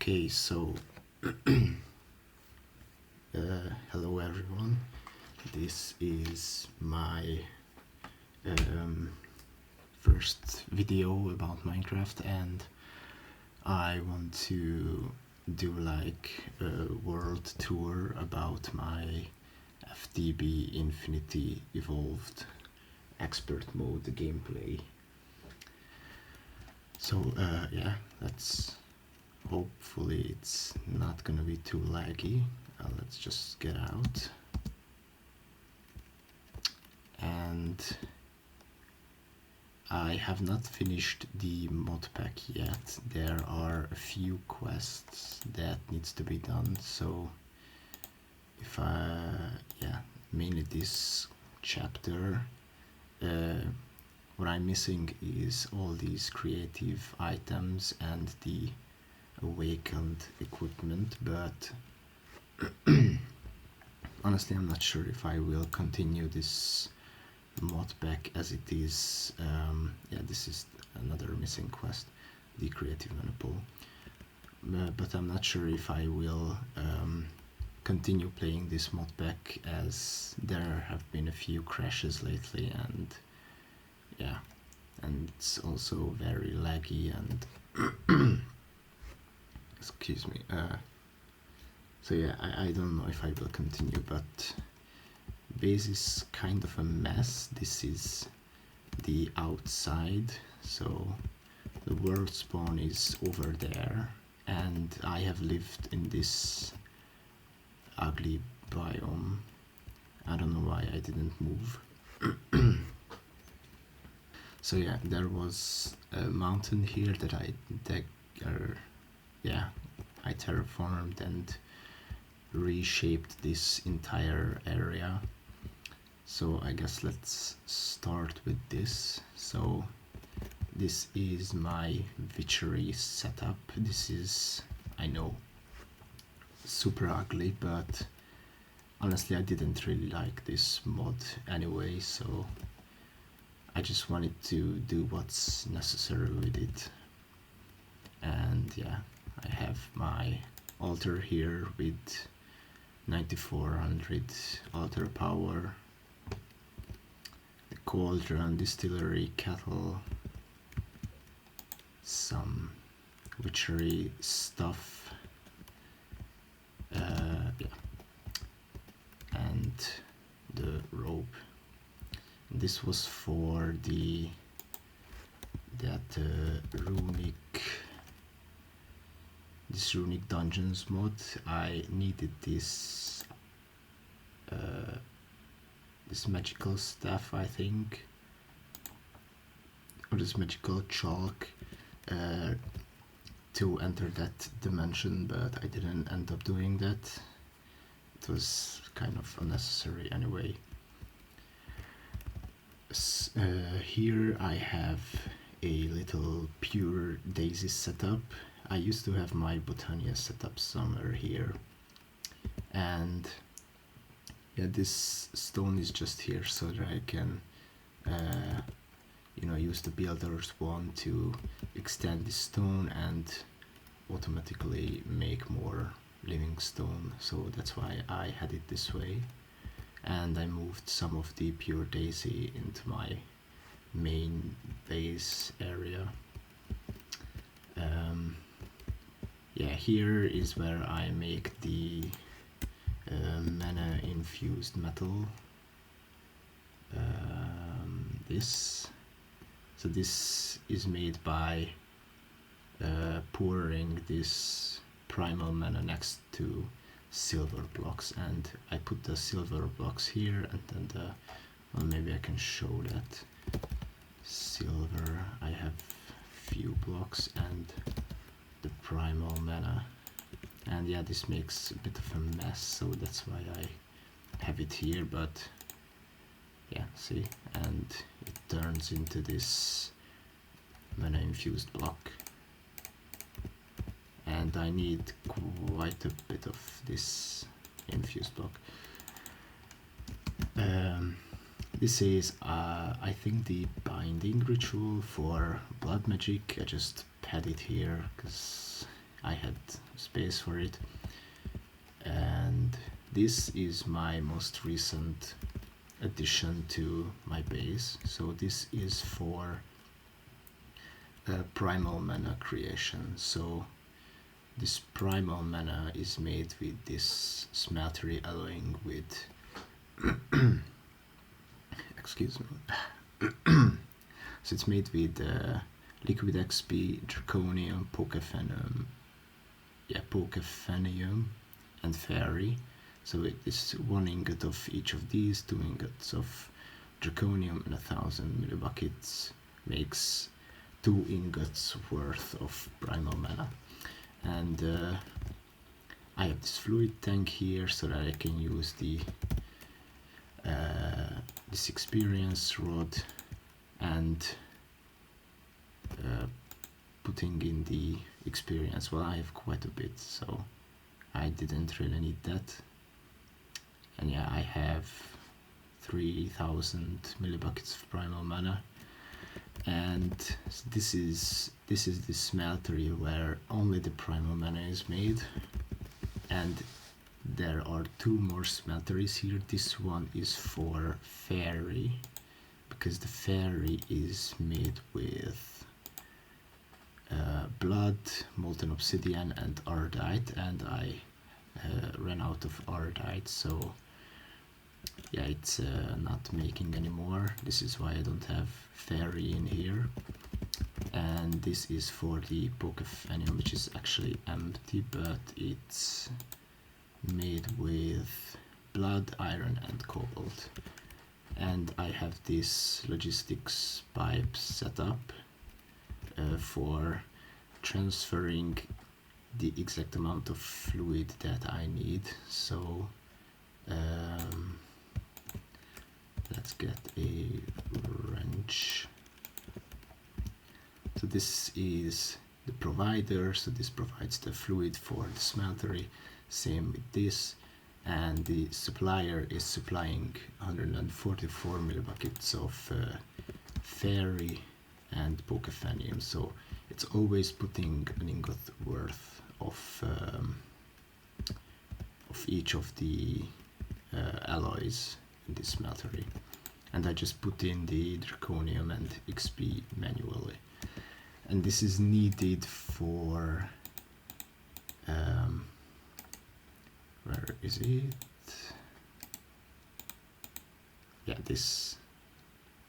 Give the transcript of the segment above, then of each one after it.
Okay, so hello everyone. This is my first video about Minecraft, and I want to do like a world tour about my FTB Infinity Evolved Expert Mode gameplay. So yeah, hopefully it's not gonna be too laggy. Let's just get out. And I have not finished the mod pack yet. There are a few quests that needs to be done, so if mainly this chapter. What I'm missing is all these creative items and the awakened equipment, but honestly I'm not sure if I will continue this mod pack as it is. This is another missing quest, the creative maniple, but I'm not sure if I will continue playing this mod pack, as there have been a few crashes lately, and yeah, and it's also very laggy and excuse me. So yeah, I don't know if I will continue, but base is kind of a mess. This is the outside, so the world spawn is over there, and I have lived in this ugly biome. I don't know why I didn't move. So yeah, there was a mountain here that I terraformed and reshaped this entire area. So I guess let's start with this. So this is my witchery setup. This is, I know, super ugly, but honestly I didn't really like this mod anyway, so I just wanted to do what's necessary with it. And yeah, I have my altar here with 9400 altar power, the cauldron, distillery, kettle, some witchery stuff, and the rope. This was for runic dungeons mod. I needed this magical staff, I think, or this magical chalk to enter that dimension, but I didn't end up doing that. It was kind of unnecessary anyway. Here I have a little pure daisy setup. I used to have my Botania setup somewhere here, and yeah, this stone is just here so that I can use the builder's wand to extend the stone and automatically make more living stone. So that's why I had it this way, and I moved some of the pure daisy into my main base area. Here is where I make the mana infused metal. This is made by pouring this primal mana next to silver blocks, and I put the silver blocks here, and then maybe I can show that. Silver, I have few blocks and the primal mana, and yeah, this makes a bit of a mess, so that's why I have it here, but yeah, see, and it turns into this mana infused block, and I need quite a bit of this infused block. This is I think the binding ritual for blood magic. I just had it here because I had space for it. And this is my most recent addition to my base. So this is for primal mana creation. So this primal mana is made with this smeltery alloying with excuse me. So it's made with liquid XP, draconium, Pokefenium, and fairy. So it is 1 ingot of each of these, 2 ingots of draconium, and 1,000 millibuckets makes 2 ingots worth of primal mana. And I have this fluid tank here so that I can use the this experience rod and putting in the experience. Well, I have quite a bit, so I didn't really need that. And yeah, I have 3,000 millibuckets of primal mana, and this is the smeltery where only the primal mana is made. And there are 2 more smelteries here. This one is for fairy, because the fairy is made with blood, molten obsidian, and ardite, and I ran out of ardite, so yeah, it's not making anymore. This is why I don't have fairy in here. And this is for the Pokefenium, which is actually empty, but it's made with blood, iron, and cobalt. And I have this logistics pipe set up for transferring the exact amount of fluid that I need. So let's get a wrench. So this is the provider, so this provides the fluid for the smeltery. Same with this, and the supplier is supplying 144 millibuckets of fairy and Pokefenium. So it's always putting an ingot worth of each of the alloys in this smeltery. And I just put in the draconium and XP manually. And this is needed for where is it? Yeah, this.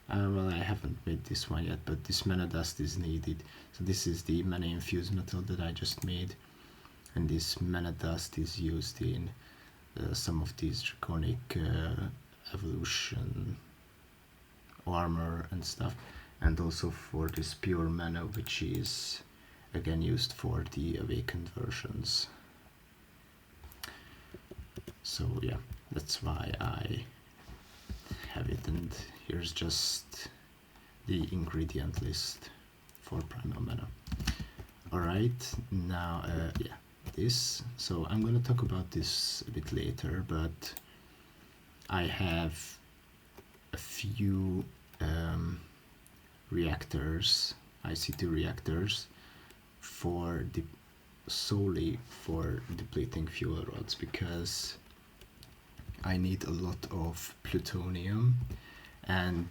Well, I haven't made this one yet, but this mana dust is needed. So this is the mana infused metal that I just made, and this mana dust is used in some of these draconic evolution armor and stuff, and also for this pure mana, which is again used for the awakened versions. So yeah, that's why I have it, and here's just the ingredient list for primal mana. Alright, now yeah, this. So I'm gonna talk about this a bit later, but I have a few reactors, IC2 reactors, for solely for depleting fuel rods, because I need a lot of plutonium, and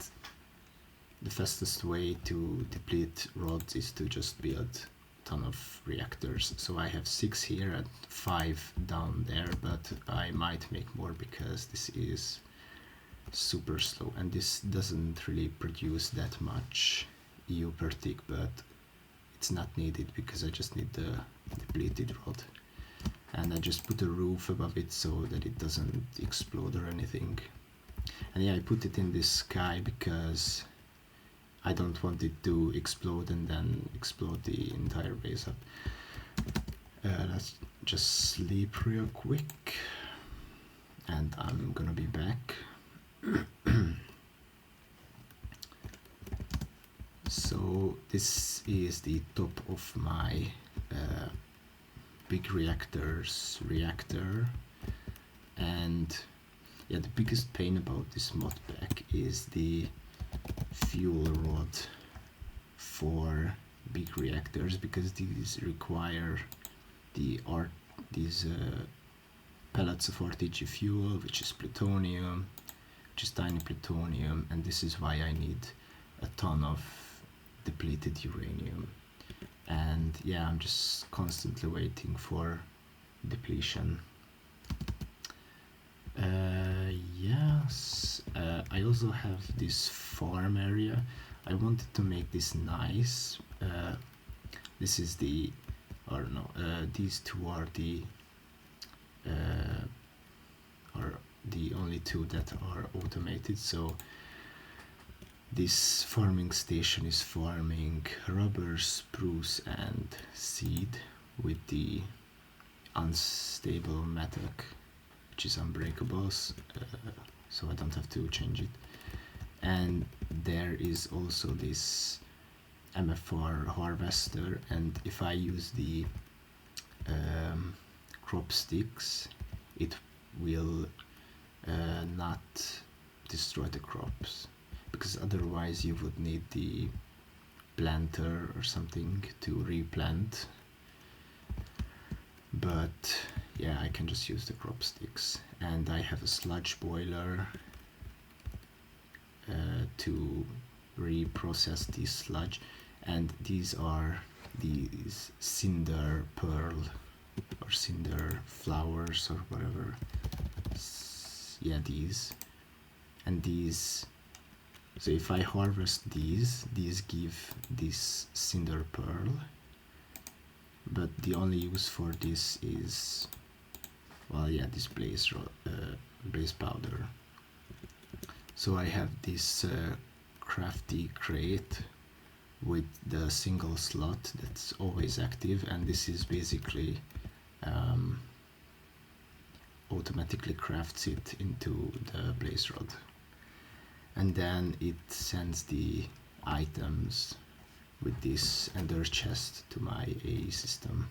the fastest way to deplete rods is to just build a ton of reactors. So I have 6 here and 5 down there, but I might make more because this is super slow, and this doesn't really produce that much EU per tick, but it's not needed because I just need the depleted rod. And I just put a roof above it so that it doesn't explode or anything. And yeah, I put it in the sky because I don't want it to explode and then explode the entire base up. Let's just sleep real quick, and I'm gonna be back. So this is the top of my big reactor, and yeah, the biggest pain about this mod pack is the fuel rod for big reactors, because these require these pellets of RTG fuel, which is plutonium, which is tiny plutonium, and this is why I need a ton of depleted uranium. And yeah, I'm just constantly waiting for depletion. Yes, I also have this farm area. I wanted to make this nice. This is the, or no, these two are the only two that are automated. So this farming station is farming rubber, spruce, and seed with the unstable metallic, which is unbreakable, so I don't have to change it. And there is also this MFR harvester, and if I use the crop sticks, it will not destroy the crops, because otherwise you would need the planter or something to replant. But yeah, I can just use the crop sticks, and I have a sludge boiler to reprocess this sludge, and these are these cinder pearl or cinder flowers or whatever. Yeah, these, and these, so if I harvest these give this cinder pearl, but the only use for this is, well, yeah, this blaze powder. So I have this crafty crate with the single slot that's always active, and this is basically automatically crafts it into the blaze rod, and then it sends the items with this ender chest to my AE system.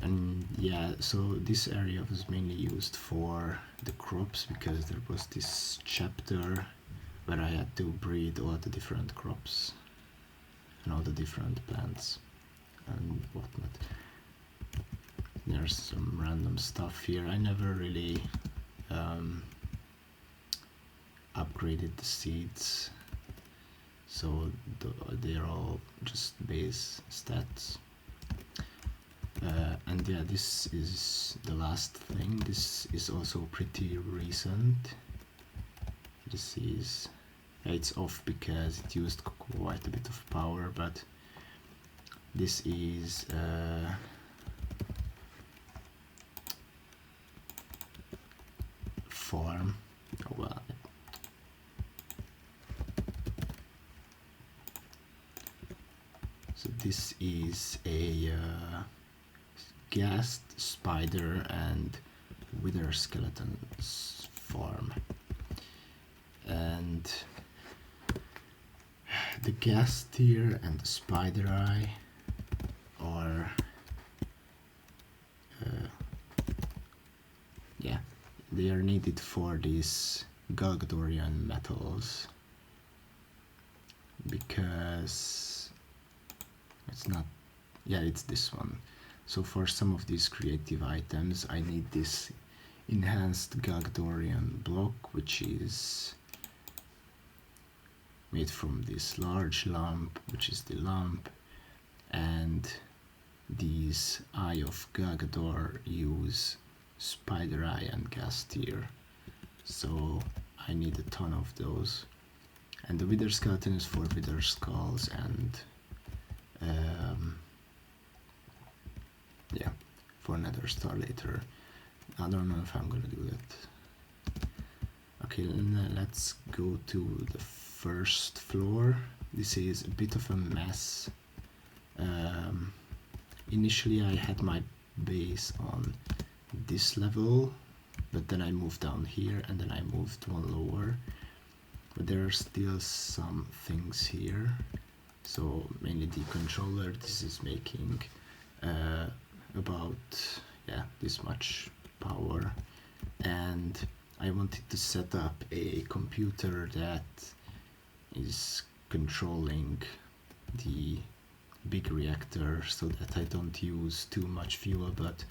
And yeah, so this area was mainly used for the crops, because there was this chapter where I had to breed all the different crops and all the different plants and whatnot. There's some random stuff here. I never really upgraded the seeds, so they're all just base stats. And yeah, this is the last thing. This is also pretty recent. This is, it's off because it used quite a bit of power, but this is farm. Oh, well, so this is a ghast, spider, and wither skeletons farm. And the ghast here and the spider eye are yeah, they are needed for these Galgadorian metals, because it's not, yeah, it's this one. So for some of these creative items I need this enhanced Galgadorian block, which is made from this large lump, which is the lump, and these Eye of Galgador use spider eye and ghast here, so I need a ton of those. And the wither skeleton is for wither skulls and yeah, for nether star later. I don't know if I'm gonna do that. Okay, let's go to the first floor. This is a bit of a mess. Initially I had my base on this level, but then I moved down here, and then I moved one lower, but there are still some things here. So mainly the controller. This is making about, yeah, this much power, and I wanted to set up a computer that is controlling the big reactor so that I don't use too much fuel, but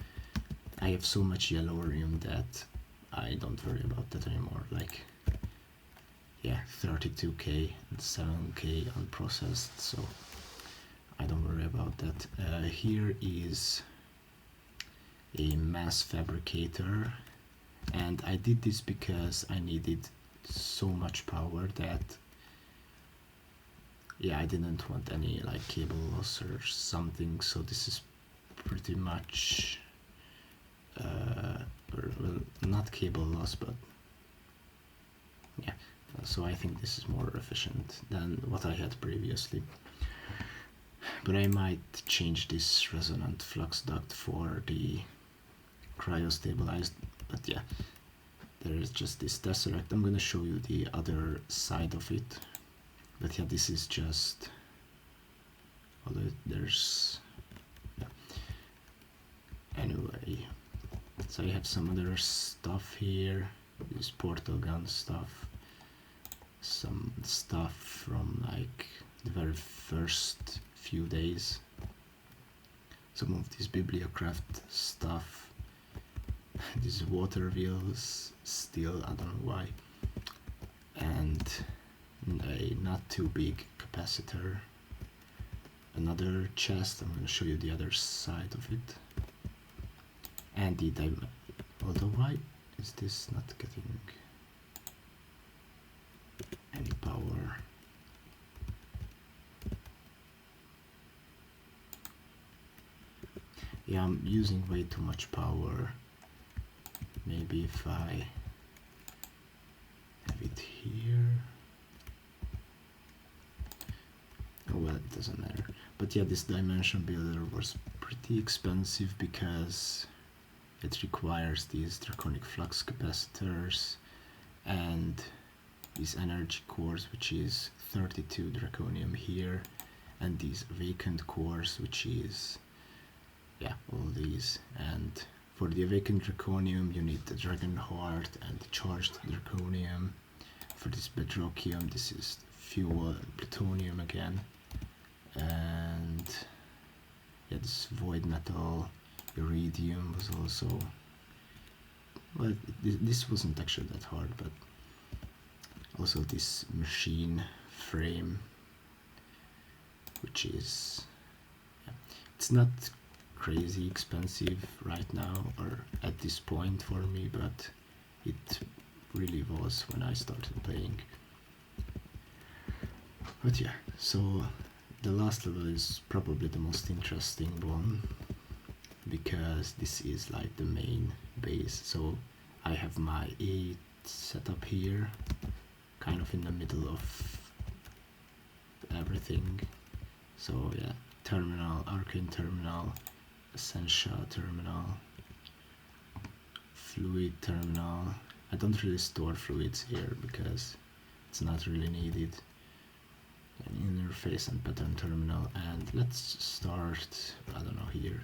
I have so much yellorium that I don't worry about that anymore. Like, yeah, 32k and 7k unprocessed, so I don't worry about that. Here is a mass fabricator, and I did this because I needed so much power that, yeah, I didn't want any like cable loss or something, so this is pretty much well, not cable loss, but yeah, so I think this is more efficient than what I had previously. But I might change this resonant flux duct for the cryostabilized, but yeah, there is just this tesseract. I'm gonna show you the other side of it, but yeah, this is just, although there's, yeah. Anyway, so I have some other stuff here, this portal gun stuff, some stuff from like the very first few days, some of this bibliocraft stuff, these water wheels still, I don't know why, and a not too big capacitor, another chest. I'm going to show you the other side of it, and the although why is this not getting any power? Yeah, I'm using way too much power. Maybe if I have it here. Oh well, it doesn't matter. But yeah, this dimension builder was pretty expensive because it requires these draconic flux capacitors and these energy cores, which is 32 draconium here, and these vacant cores, which is, yeah, all these. And for the awakened draconium you need the dragon heart and the charged draconium. For this bedrockium, this is fuel plutonium again, and yeah, this void metal iridium was also, well, this wasn't actually that hard, but also this machine frame, which is, yeah, it's not crazy expensive right now or at this point for me, but it really was when I started playing. But yeah, so the last level is probably the most interesting one, because this is like the main base. So I have my 8 setup here, kind of in the middle of everything. So yeah, terminal, arcane terminal, essentia terminal, fluid terminal. I don't really store fluids here because it's not really needed. An interface and pattern terminal, and let's start, I don't know, here.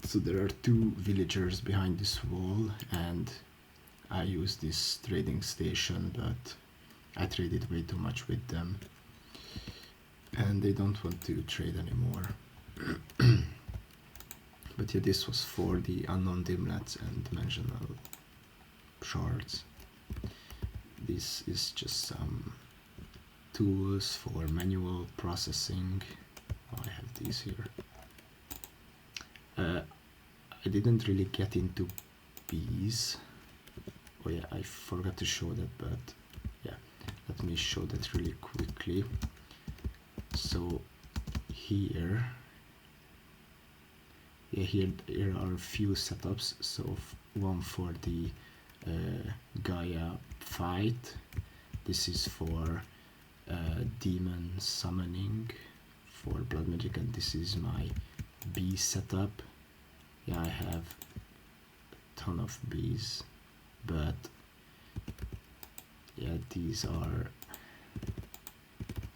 So there are 2 villagers behind this wall, and I use this trading station, but I traded way too much with them and they don't want to trade anymore. But yeah, this was for the unknown dimlets and dimensional shards. This is just some tools for manual processing. Oh, I have these here. I didn't really get into bees. Oh yeah, I forgot to show that, but yeah, let me show that really quickly. So here, yeah, here are a few setups. So one for the Gaia fight. This is for demon summoning for blood magic, and this is my bee setup. Yeah, I have a ton of bees, but yeah, these are,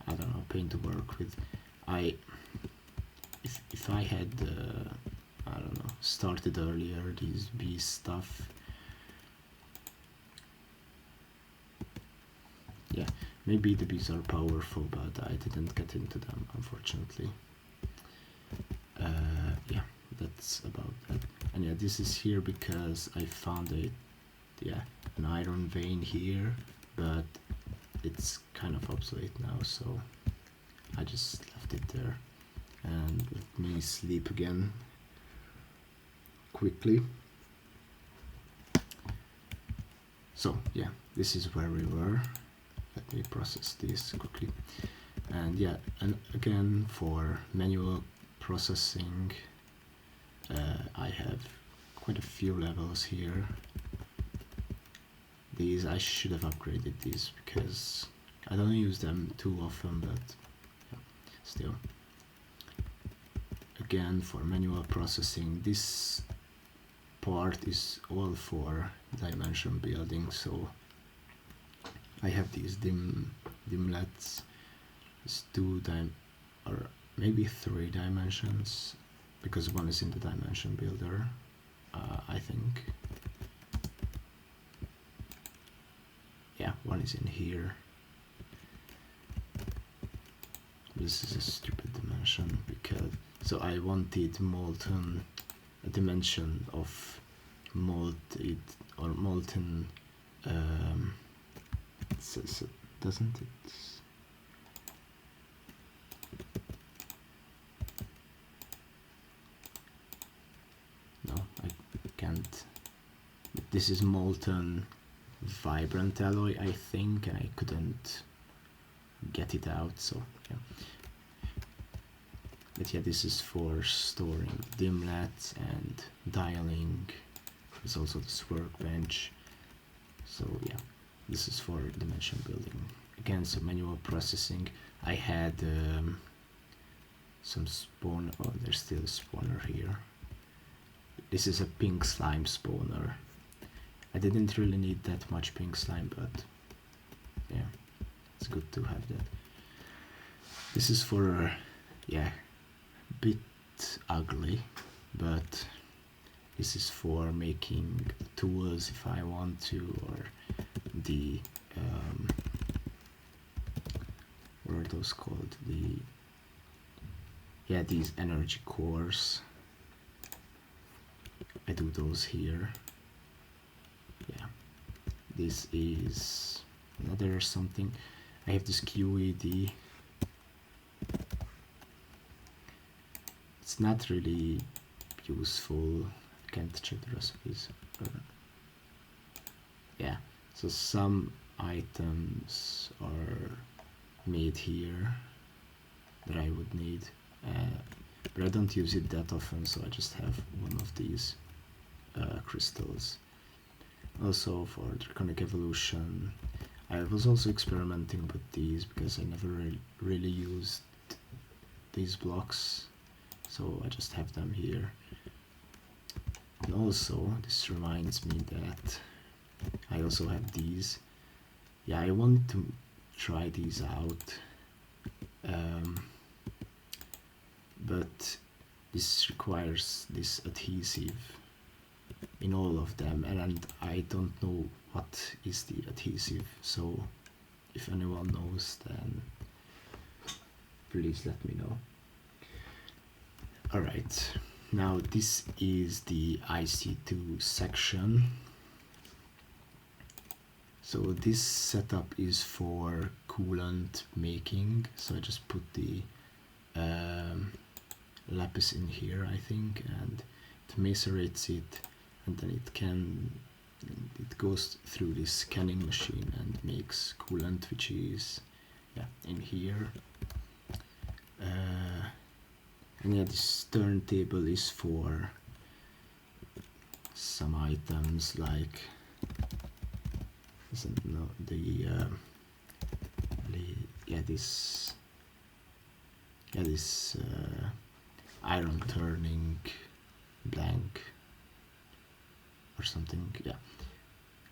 I don't know, pain to work with. If I had I don't know, started earlier these bee stuff, yeah, maybe the bees are powerful, but I didn't get into them, unfortunately. Yeah, that's about that. And yeah, this is here because I found an iron vein here, but it's kind of obsolete now, so I just left it there. And let me sleep again quickly. So yeah, this is where we were. Let me process this quickly. And yeah, and again, for manual processing, I have quite a few levels here. These, I should have upgraded these because I don't use them too often, but yeah, still. Again, for manual processing, this part is all for dimension building, so I have these dimlets. It's or maybe 3 dimensions, because one is in the dimension builder, I think. Yeah, one is in here. This is a stupid dimension because I wanted molten, a dimension of molten so doesn't it? No, I can't. This is molten vibrant alloy, I think, and I couldn't get it out, so yeah. But yeah, this is for storing dimlets and dialing. There's also this workbench. So yeah, this is for dimension building. Again, some manual processing. I had some spawn. Oh, there's still a spawner here. This is a pink slime spawner. I didn't really need that much pink slime, but yeah, it's good to have that. This is for, yeah, a bit ugly, but this is for making tools if I want to, or the, what are those called? These energy cores. I do those here. Yeah, this is another something. I have this QED. It's not really useful. I can't check the recipes. Yeah, so some items are made here that I would need, but I don't use it that often, so I just have one of these crystals. Also for Draconic Evolution, I was also experimenting with these because I never really used these blocks, so I just have them here. And also, this reminds me that I also have these. Yeah, I want to try these out, but this requires this adhesive in all of them, and I don't know what is the adhesive, so if anyone knows, then please let me know. Alright, now this is the IC2 section. So this setup is for coolant making, so I just put the lapis in here, I think, and it macerates it, and then it goes through this scanning machine and makes coolant, which is in here. And yeah, this turntable is for some items like this iron turning blank or something. Yeah,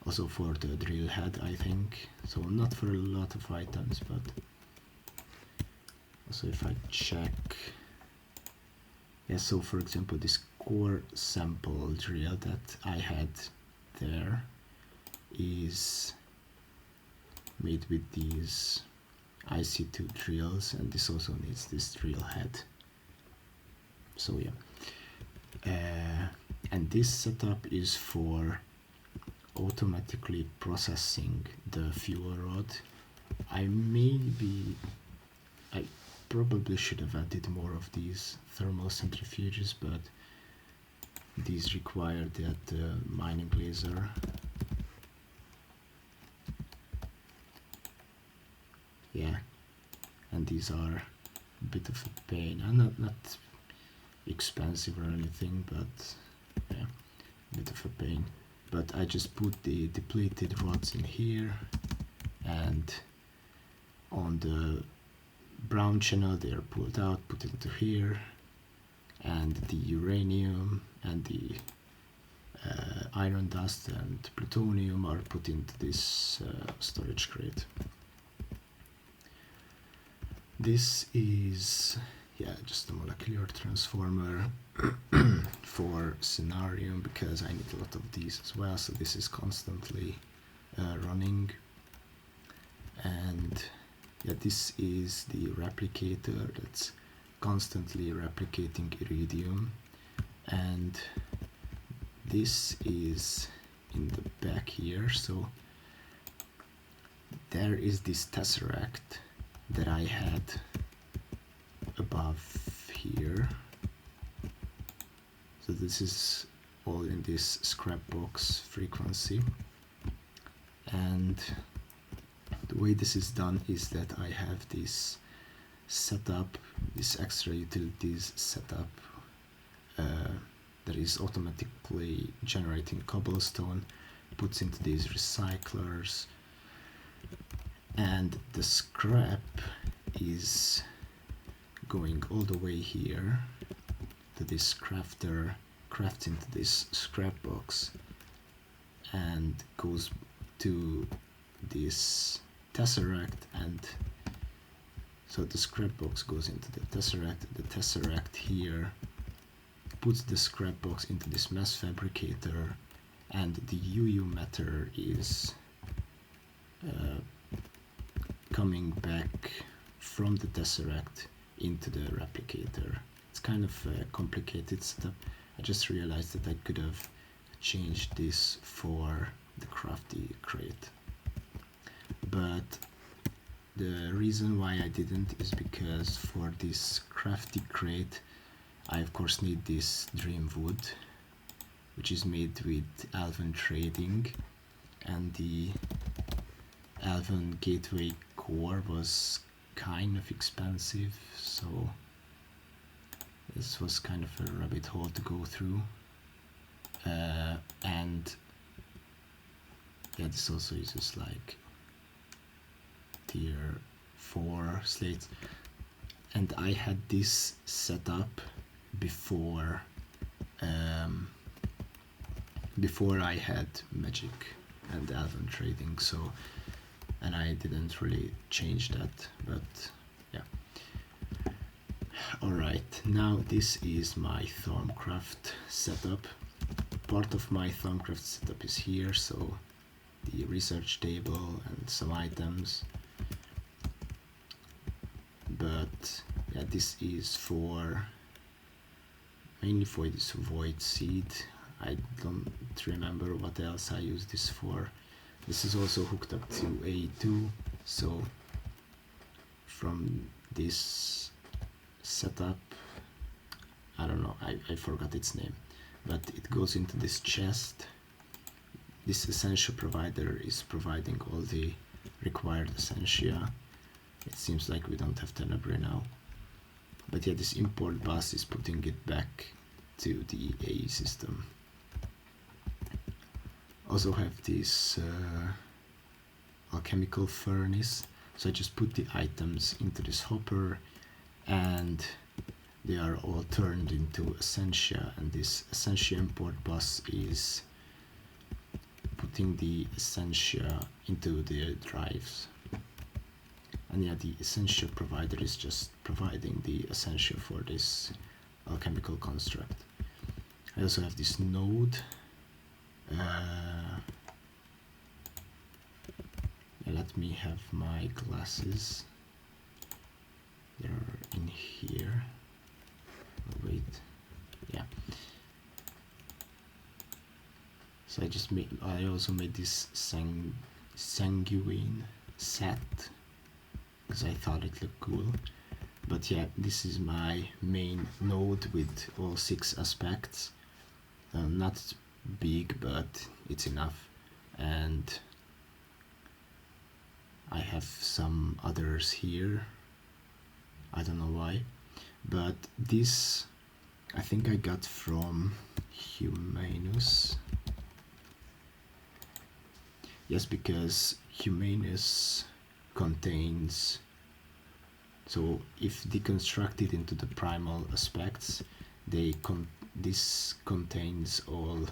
also for the drill head, I think. So not for a lot of items, but also if I check, so for example, this core sample drill that I had there is made with these IC2 drills, and this also needs this drill head. So yeah, and this setup is for automatically processing the fuel rod. I probably should have added more of these thermal centrifuges, but these require that mining laser. Yeah, and these are a bit of a pain. And not expensive or anything, but yeah, a bit of a pain. But I just put the depleted rods in here, and on the brown channel they are pulled out, put into here, and the uranium and the iron dust and plutonium are put into this storage crate. This is just a molecular transformer for Scenarium, because I need a lot of these as well, so this is constantly running. And this is the replicator that's constantly replicating iridium, and this is in the back here. So there is this tesseract that I had above here. So this is all in this scrap box frequency, and the way this is done is that I have this setup, this extra utilities setup that is automatically generating cobblestone, puts into these recyclers, and the scrap is going all the way here to this crafter, crafts into this scrap box, and goes to this tesseract, and so the scrap box goes into the tesseract here puts the scrap box into this mass fabricator, and the UU matter is coming back from the tesseract into the replicator. It's kind of a complicated setup. I just realized that I could have changed this for the crafty crate, but the reason why I didn't is because for this crafty crate I of course need this dream wood, which is made with Elven trading, and the Elven gateway core was kind of expensive, so this was kind of a rabbit hole to go through. And this also uses like tier 4 slates, and I had this set up before I had magic and Elven trading, so, and I didn't really change that, but yeah. Alright, now this is my Thaumcraft setup. Part of my Thaumcraft setup is here, so the research table and some items, but this is for mainly for this void seed. I don't remember what else I use this for. This is also hooked up to A2, so from this setup, I don't know, I forgot its name, but it goes into this chest. This essential provider is providing all the required essentia. It seems like we don't have Tenebrae now, but this import bus is putting it back to the AE system. Also have this alchemical furnace, so I just put the items into this hopper, and they are all turned into essentia, and this essentia import bus is putting the essentia into the drives. And the essentia provider is just providing the essentia for this alchemical construct. I also have this node, let me have my glasses. They're in here. Oh, wait, yeah. So I also made this sanguine set because I thought it looked cool. But yeah, this is my main node with all 6 aspects. Not big, but it's enough. And I have some others here. I don't know why. But this, I think I got from Humanus. Yes, because Humanus contains, so if deconstructed into the primal aspects, this contains all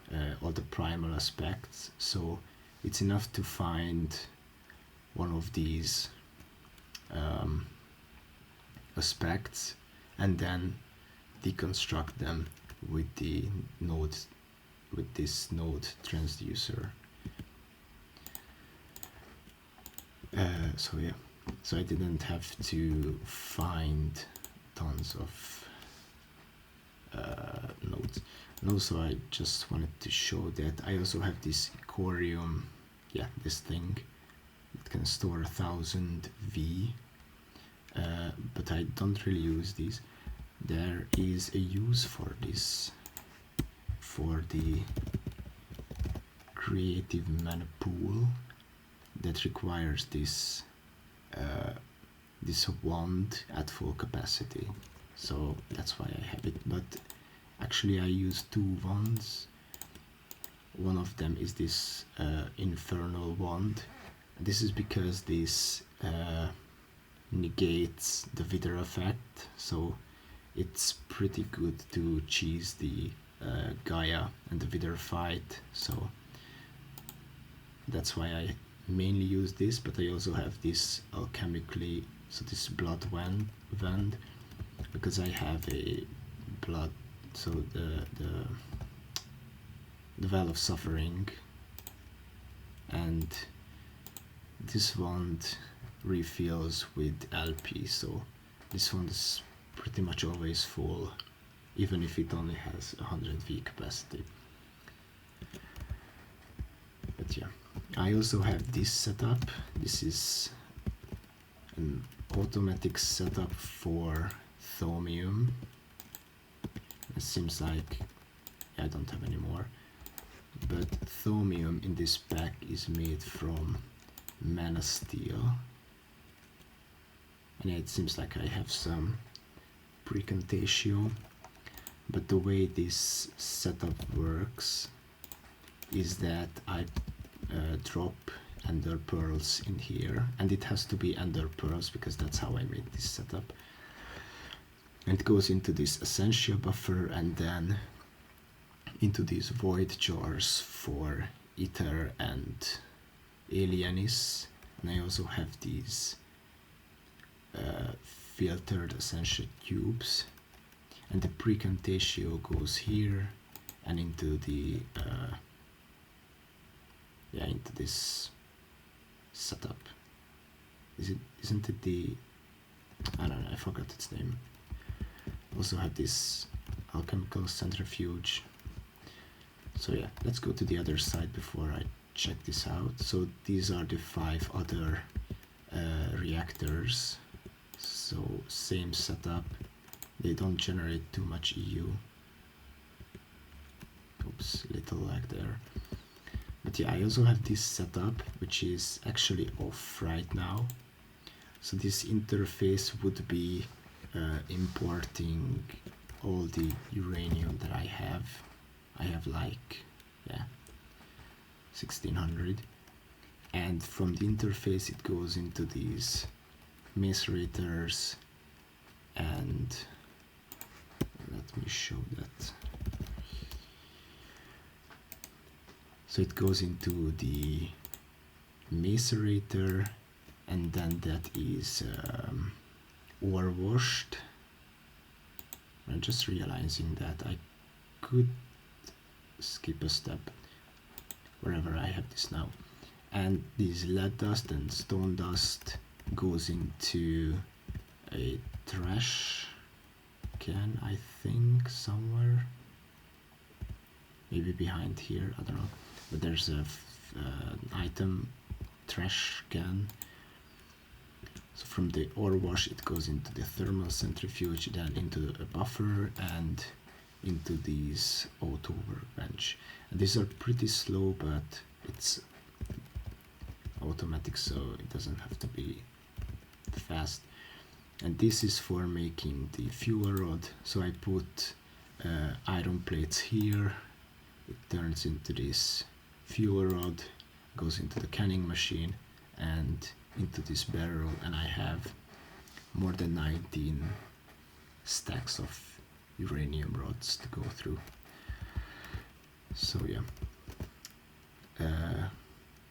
the primal aspects, so it's enough to find one of these aspects and then deconstruct them with the node, with this node transducer. So yeah, so I didn't have to find tons of nodes. And also I just wanted to show that I also have this Corium, yeah, this thing. It can store 1000 V, but I don't really use these. There is a use for this, for the creative mana pool that requires this this wand at full capacity. So that's why I have it. But actually I use 2 wands. One of them is this infernal wand. This is because this negates the wither effect, so it's pretty good to cheese the Gaia and the wither fight. So that's why I mainly use this, but I also have this alchemically, so this blood wand, because I have a blood, so the well of suffering, and this wand refills with LP, so this one is pretty much always full, even if it only has 100 V capacity. But yeah, I also have this setup. This is an automatic setup for Thaumium. It seems like I don't have any more, but Thaumium in this pack is made from mana steel, and it seems like I have some precantatio. But the way this setup works is that I drop ender pearls in here, and it has to be ender pearls because that's how I made this setup. And it goes into this essentia buffer and then into these void jars for ether and alienis. And I also have these filtered essentia tubes, and the precantatio goes here and into the into this setup. Isn't it the, I don't know, I forgot its name. Also have this alchemical centrifuge. So yeah, let's go to the other side before I check this out. So these are the 5 other reactors. So same setup. They don't generate too much EU. Oops, little lag there. But yeah, I also have this setup, which is actually off right now. So this interface would be importing all the uranium that I have. I have like, yeah, 1600. And from the interface it goes into these macerators, and let me show that. So it goes into the macerator, and then that is ore washed. I'm just realizing that I could skip a step wherever I have this now. and this lead dust and stone dust goes into a trash can, I think, somewhere, maybe behind here, I don't know, but there's a item trash can. So from the ore wash it goes into the thermal centrifuge, then into a buffer and into these auto workbench. And these are pretty slow, but it's automatic, so it doesn't have to be fast. And this is for making the fuel rod. So I put iron plates here, it turns into this fuel rod, goes into the canning machine and into this barrel, and I have more than 19 stacks of uranium rods to go through. So yeah,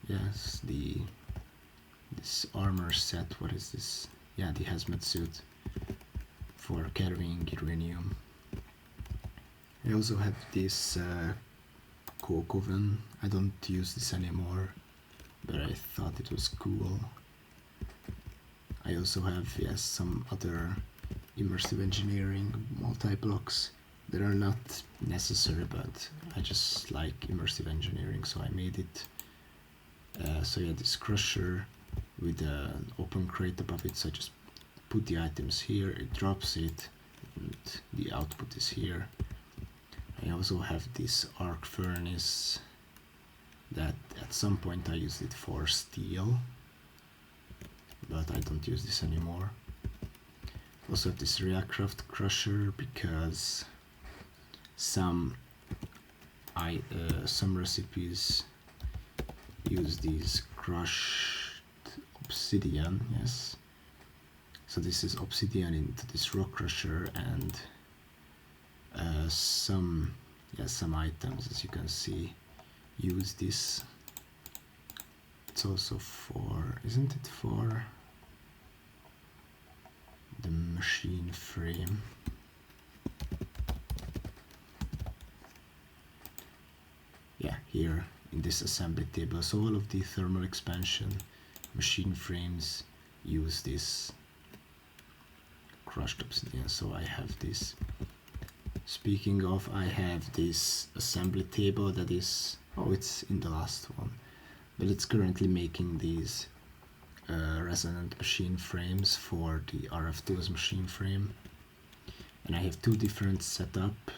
yes, this armor set, what is this? Yeah, the hazmat suit for carrying uranium. I also have this coke oven. I don't use this anymore, but I thought it was cool. I also have, yes, some other immersive engineering multi-blocks that are not necessary, but I just like immersive engineering, so I made it. So yeah, this crusher with an open crate above it, so I just put the items here, it drops it, and the output is here. I also have this arc furnace that at some point I used it for steel, but I don't use this anymore. Also have this Reacraft crusher because some recipes use these crushed obsidian, yes. So this is obsidian into this rock crusher, and some items, as you can see, use this. It's also for, isn't it for the machine frame? Yeah, here in this assembly table. So all of the thermal expansion machine frames use this crushed obsidian, so I have this. Speaking of, I have this assembly table that is, oh, it's in the last one, but it's currently making these resonant machine frames for the RF2's machine frame. And I have two different setup,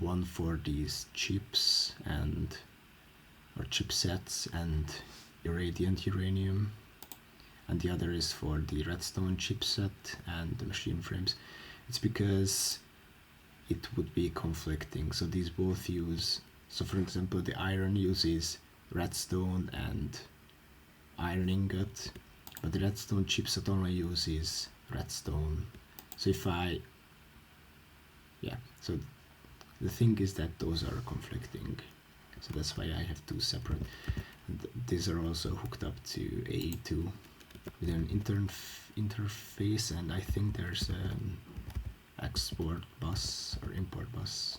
one for these chips and or chipsets and irradiant uranium, and the other is for the redstone chipset and the machine frames. It's because it would be conflicting, so these both use, so for example the iron uses redstone and iron ingot, but the redstone chipset only uses redstone. So if so the thing is that those are conflicting, so that's why I have two separate. These are also hooked up to AE2 with an interface, and I think there's an export bus or import bus.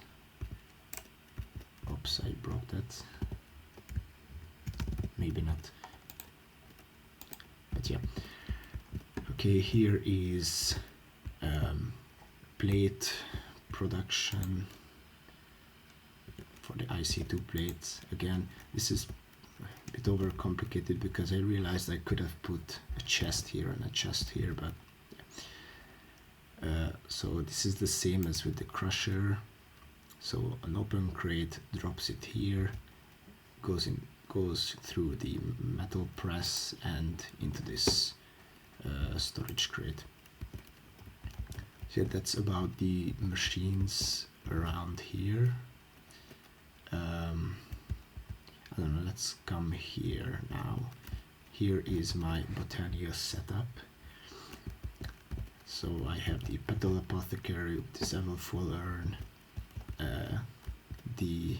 Oops, I broke that. Maybe not. But yeah. Okay, here is plate production for the IC2 plates. Again, this is a bit overcomplicated because I realized I could have put a chest here and a chest here, but so this is the same as with the crusher. So an open crate drops it here, goes through the metal press and into this storage crate. So yeah, that's about the machines around here. I don't know, let's come here now. Here is my Botania setup. So I have the Petal Apothecary with this Evil Full Urn, the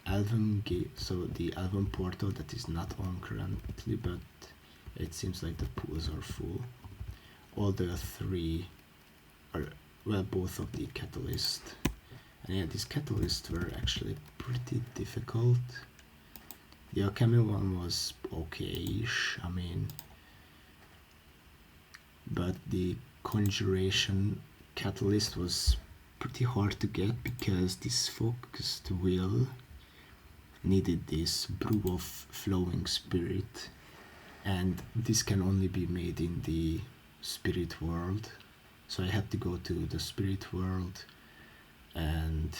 Elven Gate, so the Elven Portal that is not on currently, but it seems like the pools are full. All the three are, well, both of the catalysts. And yeah, these catalysts were actually pretty difficult The alchemy one was okay-ish, I mean, but the conjuration catalyst was pretty hard to get because this focused wheel needed this brew of flowing spirit, and this can only be made in the spirit world. So I had to go to the spirit world and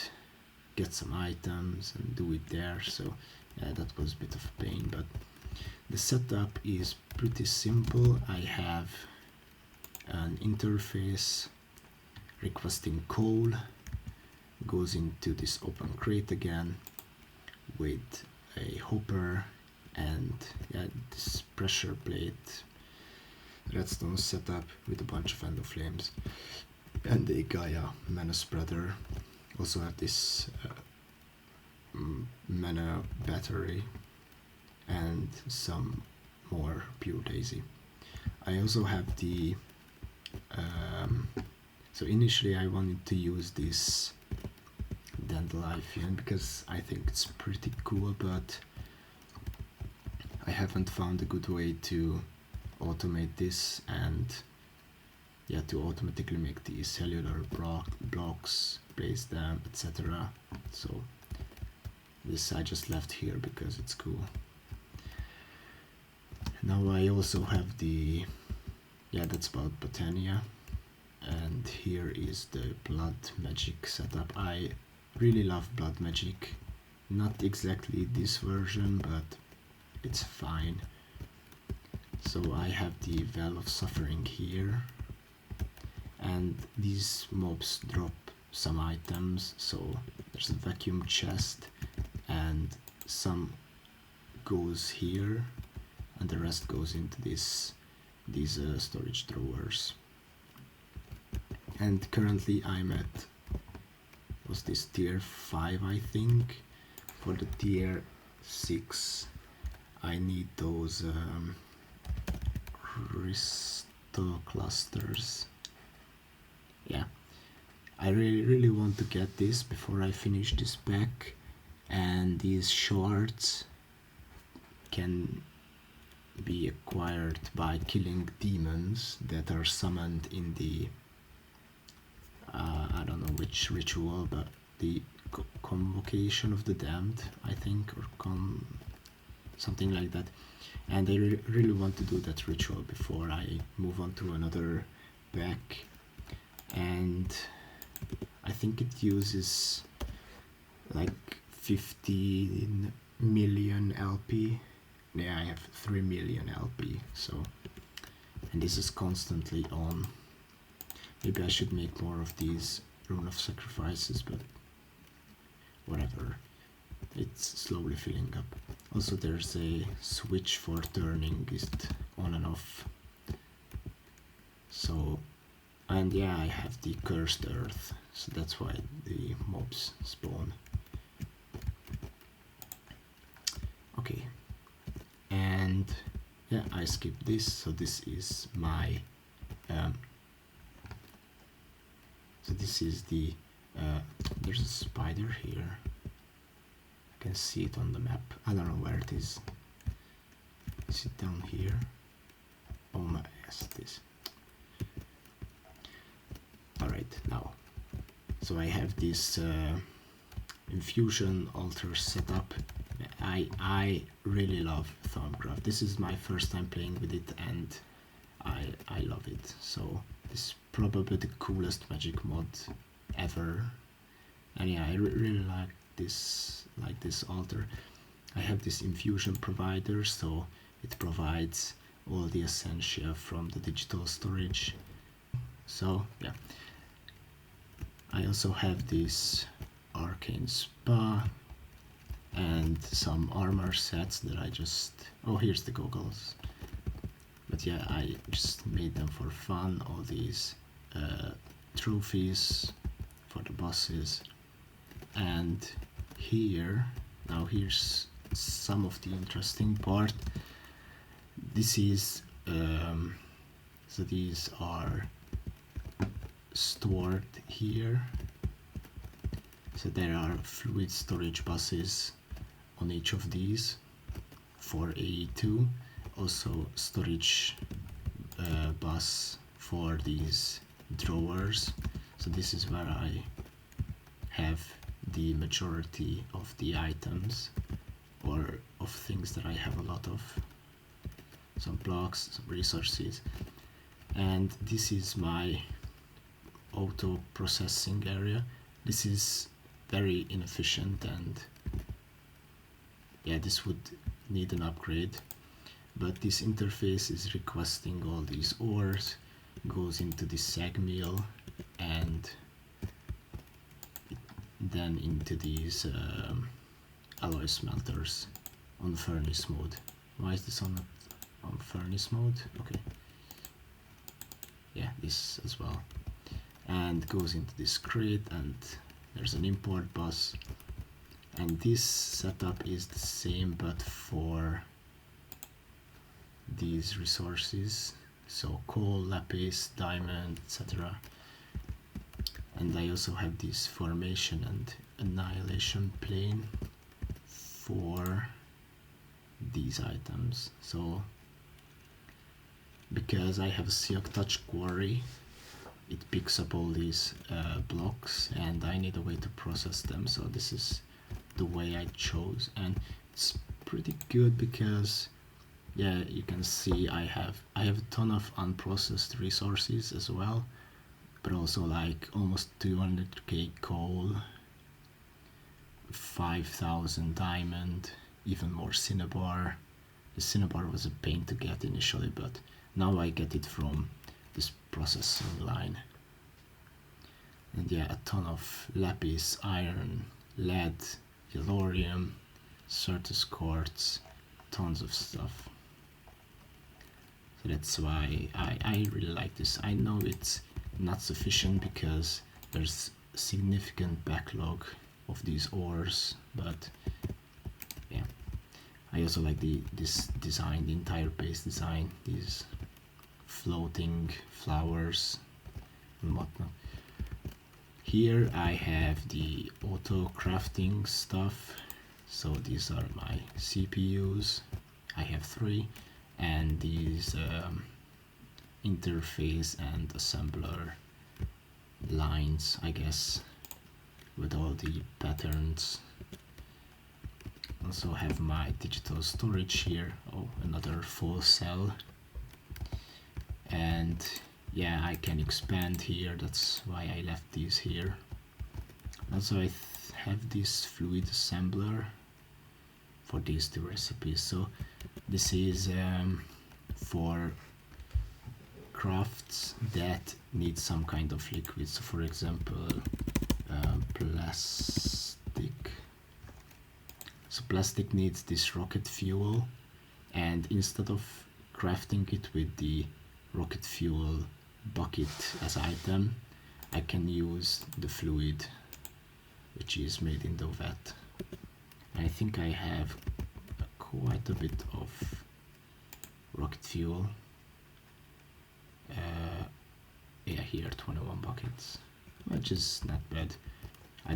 get some items and do it there. So yeah, that was a bit of a pain, but the setup is pretty simple. I have an interface requesting coal, goes into this open crate again with a hopper and yeah, this pressure plate redstone setup with a bunch of endo flames and a Gaia mana spreader. Also have this mana battery and some more pure daisy. I also have the so initially I wanted to use this dandelion because I think it's pretty cool, but I haven't found a good way to automate this and yeah, to automatically make the cellular blocks, place them, etc. So this I just left here because it's cool. Now I also have the, yeah, that's about Botania, and here is the blood magic setup. I really love blood magic, not exactly this version, but it's fine. So I have the Well of Suffering here, and these mobs drop some items. So there's a vacuum chest and some goes here and the rest goes into these storage drawers. And currently I'm at, was this tier 5 I think. For the tier 6 I need those crystal clusters. Yeah, I really want to get this before I finish this pack, and these shards can be acquired by killing demons that are summoned in the I don't know which ritual, but the convocation of the damned, I think, or something like that. And I really want to do that ritual before I move on to another pack. And I think it uses like 15 million LP. Yeah, I have 3 million LP, so, and this is constantly on. Maybe I should make more of these Rune of Sacrifices, but whatever, it's slowly filling up. Also there's a switch for turning it on and off. So, and yeah, I have the Cursed Earth, so that's why the mobs spawn. Okay, and yeah, I skipped this, so this is my so this is the there's a spider here. I can see it on the map. I don't know where it is. Is it down here? Oh my, yes, it is. Alright, now, so I have this infusion altar setup. I really love Thaumcraft. This is my first time playing with it and I love it. So this is probably the coolest magic mod ever. And yeah, I really like this altar. I have this infusion provider, so it provides all the essentia from the digital storage. So yeah, I also have this arcane spa and some armor sets that I just, oh, here's the goggles. But yeah, I just made them for fun, all these trophies for the bosses. And here, now here's some of the interesting part. This is, so these are stored here. So there are fluid storage buses on each of these. for AE2, also storage bus for these drawers. So this is where I have the majority of the items or of things that I have a lot of, some blocks, some resources. And this is my auto processing area. This is very inefficient, and yeah, this would need an upgrade. But this interface is requesting all these ores, goes into the sag mill, and then into these alloy smelters on furnace mode. Why is this on furnace mode? Okay. Yeah, this as well. And goes into this crate, and there's an import bus. And this setup is the same but for these resources, so coal, lapis, diamond, etc. And I also have this formation and annihilation plane for these items. So because I have a silk touch quarry, it picks up all these blocks, and I need a way to process them, so this is the way I chose. And it's pretty good because yeah, you can see I have a ton of unprocessed resources as well, but also like almost 200k coal, 5,000 diamond, even more cinnabar. The cinnabar was a pain to get initially, but now I get it from this processing line. And yeah, a ton of lapis, iron, lead, yellorium, certus quartz, tons of stuff. So that's why I really like this. I know it's not sufficient because there's a significant backlog of these ores, but yeah, I also like this design, the entire base design, these floating flowers and whatnot. Here I have the auto crafting stuff. So these are my CPUs. I have 3, and these interface and assembler lines, I guess, with all the patterns. Also have my digital storage here. Oh, another full cell. And yeah, I can expand here, that's why I left these here. Also I have this fluid assembler for these 2 recipes. So this is for crafts that need some kind of liquid. So for example, plastic. So plastic needs this rocket fuel, and instead of crafting it with the rocket fuel bucket as item, I can use the fluid which is made in the vat. I think I have quite a bit of rocket fuel. Yeah, here 21 buckets, which is not bad. I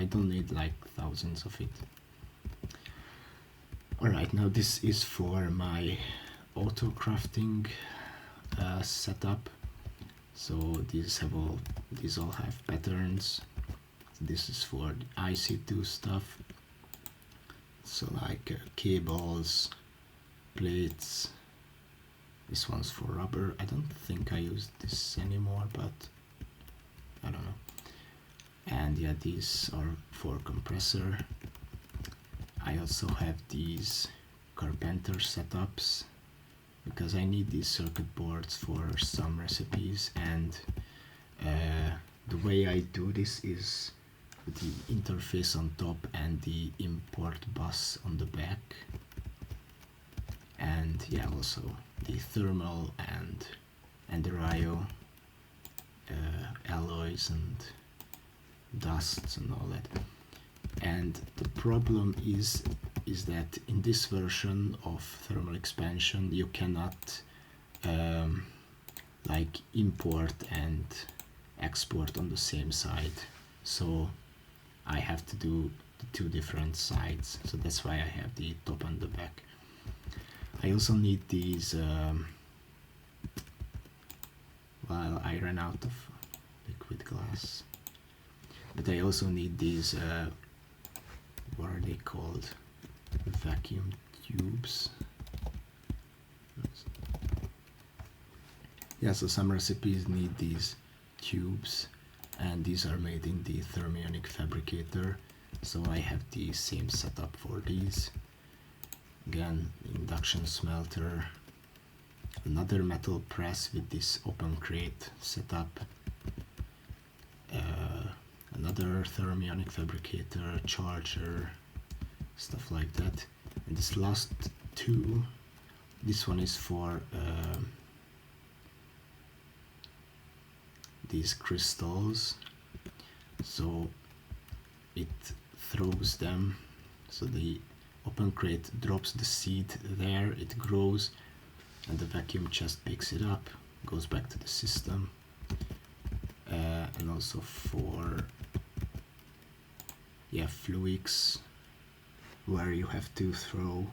don't need like thousands of it. Alright, now this is for my auto crafting setup. So these all have patterns. This is for the IC2 stuff. So like cables, plates. This one's for rubber. I don't think I use this anymore, but I don't know. And yeah, these are for compressor. I also have these carpenter setups because I need these circuit boards for some recipes, and the way I do this is the interface on top and the import bus on the back. And yeah, also the thermal and the Rio alloys and dusts and all that. And the problem is that in this version of thermal expansion you cannot like import and export on the same side. So I have to do the two different sides, so that's why I have the top and the back. I also need these well, I ran out of liquid glass, but I also need these what are they called, vacuum tubes. Yeah, so some recipes need these tubes, and these are made in the thermionic fabricator, so I have the same setup for these. Again, induction smelter, another metal press with this open crate setup, another thermionic fabricator, charger, stuff like that. And this last two, this one is for these crystals, so it throws them, so the open crate drops the seed there, it grows, and the vacuum chest picks it up, goes back to the system. And also for fluids, where you have to throw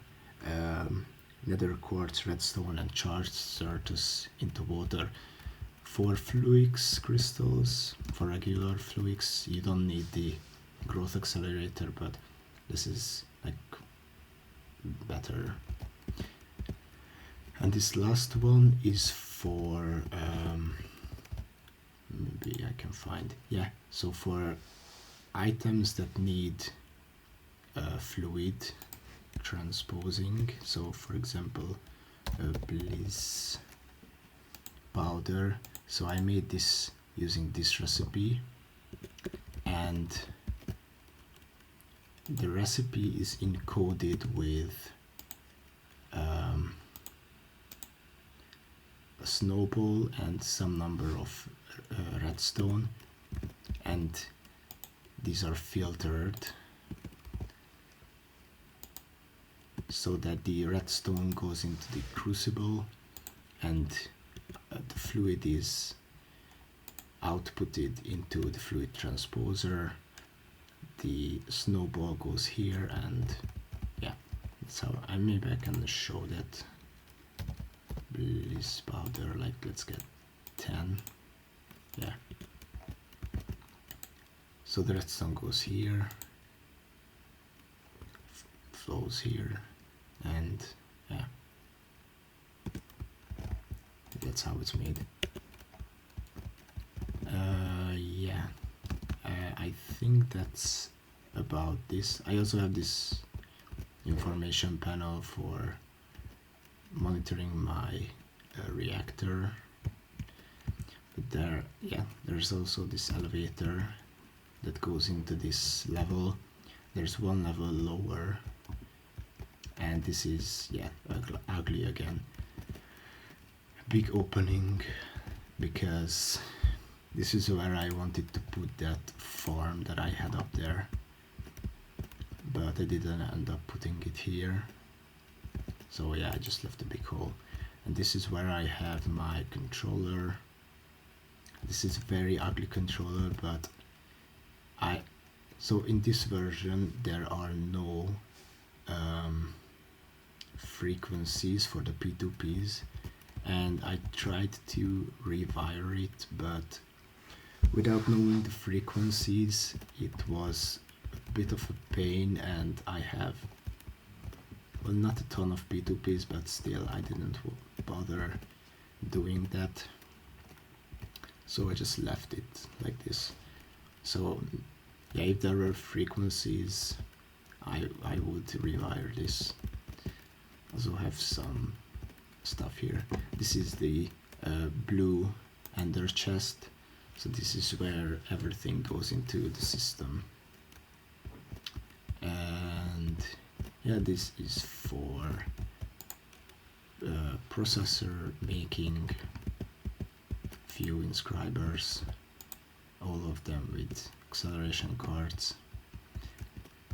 nether quartz, redstone, and charged certus into water. For fluids crystals, for regular fluids, you don't need the growth accelerator, but this is like better. And this last one is for maybe I can find, so for items that need fluid transposing. So for example, bliss powder. So I made this using this recipe, and the recipe is encoded with a snowball and some number of redstone, and these are filtered so that the redstone goes into the crucible and the fluid is outputted into the fluid transposer. The snowball goes here, and that's how maybe I can show that. Bliss powder, like let's get 10. So the redstone goes here, flows here, and that's how it's made. I think that's about this. I also have this information panel for monitoring my reactor. But there's also this elevator that goes into this level. There's one level lower, and this is ugly again. Big opening, because this is where I wanted to put that farm that I had up there, but I didn't end up putting it here. So I just left a big hole. And this is where I have my controller. This is a very ugly controller, but so in this version there are no frequencies for the P2Ps, and I tried to rewire it, but without knowing the frequencies it was a bit of a pain, and I have, well, not a ton of P2Ps, but still I didn't bother doing that, so I just left it like this. So if there were frequencies, I would rewire this. Also have some stuff here. This is the blue ender chest, so this is where everything goes into the system. And this is for processor making few inscribers, all of them with acceleration cards.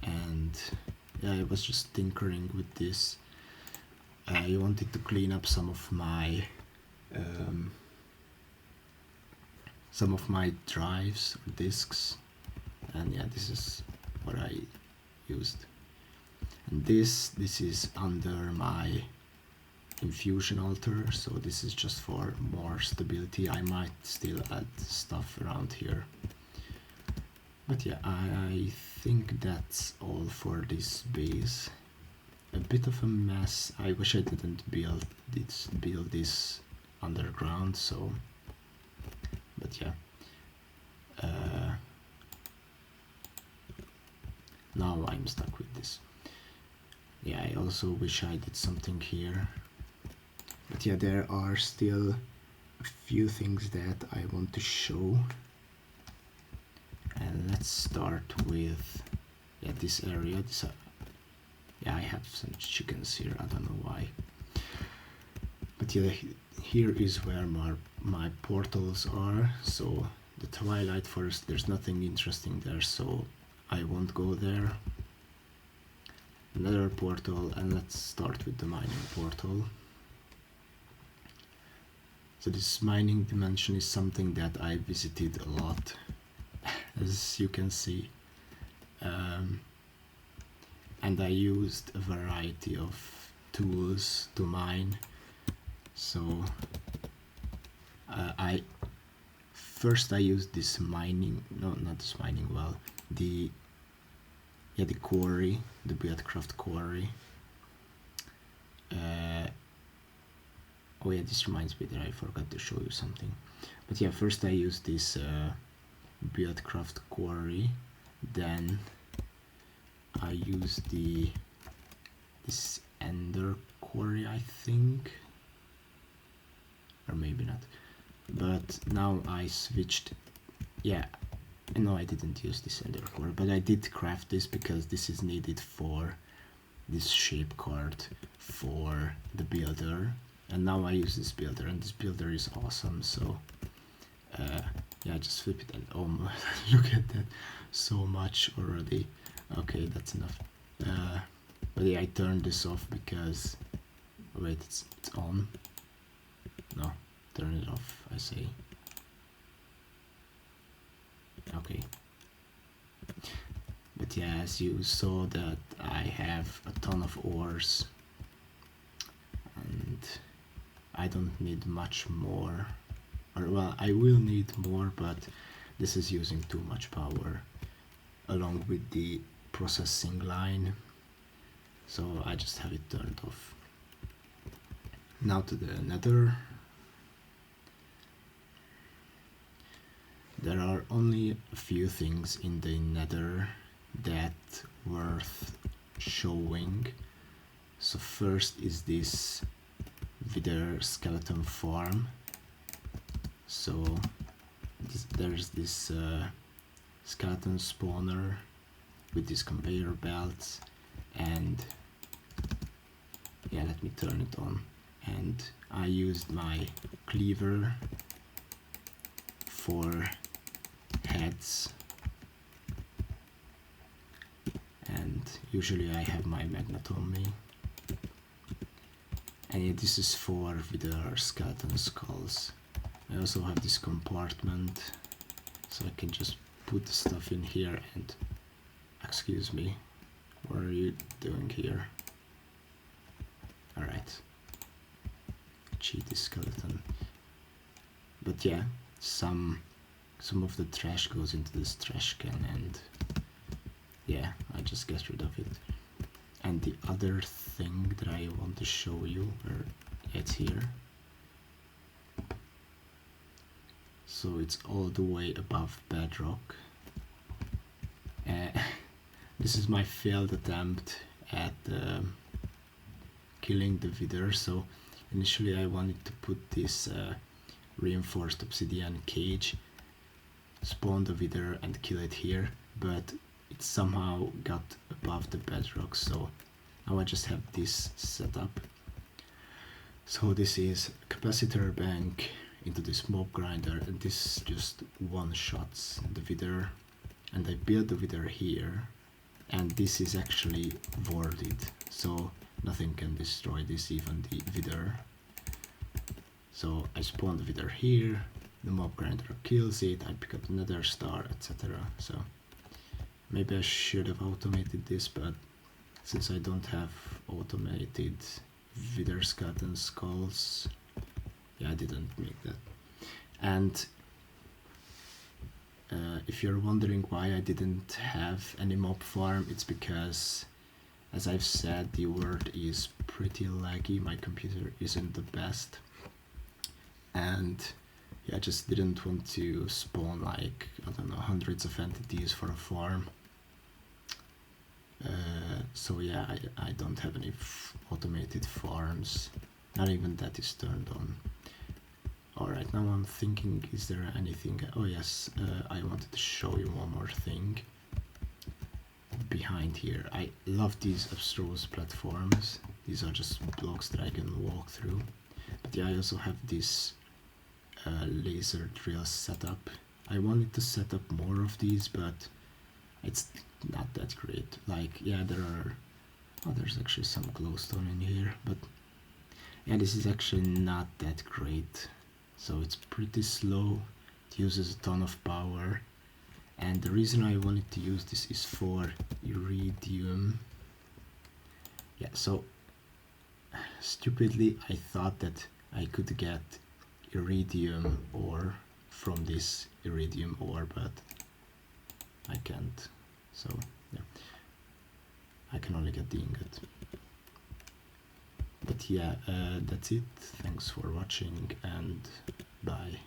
And I was just tinkering with this. I wanted to clean up some of my drives or disks, and this is what I used. And this is under my infusion altar, so this is just for more stability. I might still add stuff around here, but yeah, I think that's all for this base. A bit of a mess. I wish I didn't build this underground, so, but yeah. Now I'm stuck with this. Yeah, I also wish I did something here. But yeah, there are still a few things that I want to show. And let's start with this area. Yeah, I have some chickens here, I don't know why. But yeah, here is where my portals are. So the Twilight Forest, there's nothing interesting there, so I won't go there. Another portal, and let's start with the mining portal. So this mining dimension is something that I visited a lot, as you can see. And I used a variety of tools to mine. So I used this mining, no, not this mining well, the quarry, the Buildcraft quarry. Oh yeah, this reminds me that I forgot to show you something. But yeah, first I used this Buildcraft quarry, then I used this Ender quarry, I think, or maybe not. But now I switched. Yeah, no, I didn't use this Ender quarry, but I did craft this because this is needed for this shape card for the builder. And now I use this builder, and this builder is awesome. So yeah, just flip it, and oh my, look at that, so much already. Okay, that's enough. But yeah, I turned this off because, wait, it's on. No, turn it off, I say. Okay. But yeah, as you saw that I have a ton of ores, and I don't need much more, or well, I will need more, but this is using too much power along with the processing line, so I just have it turned off. Now to the Nether. There are only a few things in the Nether that worth showing. So first is this Wither skeleton farm. So there's this skeleton spawner with these conveyor belts, and yeah, let me turn it on. And I used my cleaver for heads, and usually I have my magnet on me. And yeah, this is for Wither skeleton skulls. I also have this compartment, so I can just put the stuff in here. And excuse me, what are you doing here? Alright, cheaty skeleton. But yeah, some of the trash goes into this trash can, and yeah, I just get rid of it. And the other thing that I want to show you, it's here. So it's all the way above bedrock. This is my failed attempt at killing the Wither. So initially I wanted to put this reinforced obsidian cage, spawn the Wither and kill it here, but it somehow got above the bedrock, so now I just have this set up. So this is a capacitor bank into this mob grinder, and this just one-shots the Wither, and I built the Wither here, and this is actually warded, so nothing can destroy this, even the Wither. So I spawn the Wither here, the mob grinder kills it, I pick up another star, etc. So maybe I should have automated this, but since I don't have automated Widerscat skulls, yeah, I didn't make that. And if you're wondering why I didn't have any mob farm, it's because, as I've said, the world is pretty laggy. My computer isn't the best, and yeah, I just didn't want to spawn like, I don't know, hundreds of entities for a farm. So yeah, I don't have any automated farms. Not even that is turned on. Alright, now I'm thinking, is there anything? Oh yes, I wanted to show you one more thing behind here. I love these abstruse platforms. These are just blocks that I can walk through. But yeah, I also have this laser drill setup. I wanted to set up more of these, but it's not that great. Like, yeah, there's actually some glowstone in here, but yeah, this is actually not that great. So it's pretty slow, it uses a ton of power, and the reason I wanted to use this is for iridium. Yeah, so stupidly I thought that I could get iridium ore from this iridium ore, but I can't. So yeah, I can only get the ingot. But yeah, that's it. Thanks for watching, and bye.